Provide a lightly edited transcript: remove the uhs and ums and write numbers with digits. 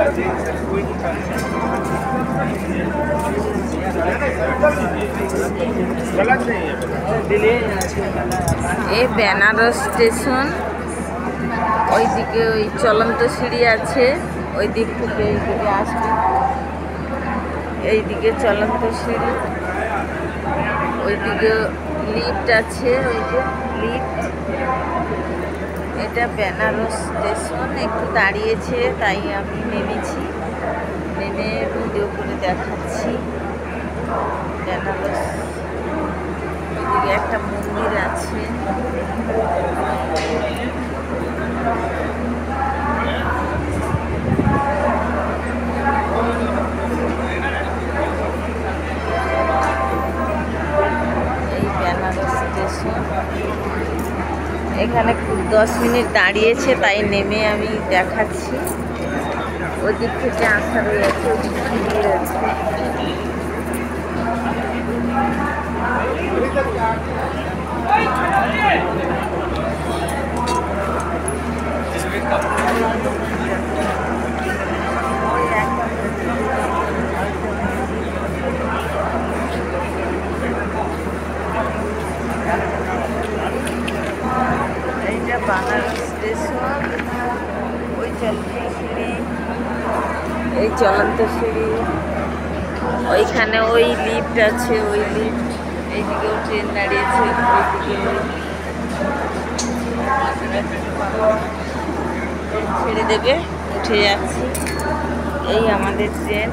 এই বেনারস স্টেশন, ওইদিকে ওই চলন্ত সিঁড়ি আছে, ওই দিক থেকে এইদিকে আসবে। এইদিকে চলন্ত সিঁড়ি, ওইদিকে লিফট আছে, ওই যে লিফট। এটা বেনারস স্টেশন, একটু দাঁড়িয়েছে তাই আমি নেমেছি, নেমে ভিডিও করে দেখাচ্ছি। বেনারস, ওইদিকে একটা মন্দির আছে। এই বেনারস স্টেশন, এখানে 10 মিনিট দাঁড়িয়েছে তাই নেমে আমি দেখাচ্ছি। ওই দিক থেকে আসা রয়েছে, ওই দিক থেকে রয়েছে। এইটা বেনারস স্টেশন, ওই চলন্ত সিঁড়ি, এই চলন্ত সিঁড়ি, ওইখানে ওই লিফট আছে, ওই লিফট। এইদিকেও ট্রেন দাঁড়িয়েছে, ওইদিকে ছেড়ে দেবে, উঠে যাচ্ছি। এই আমাদের ট্রেন।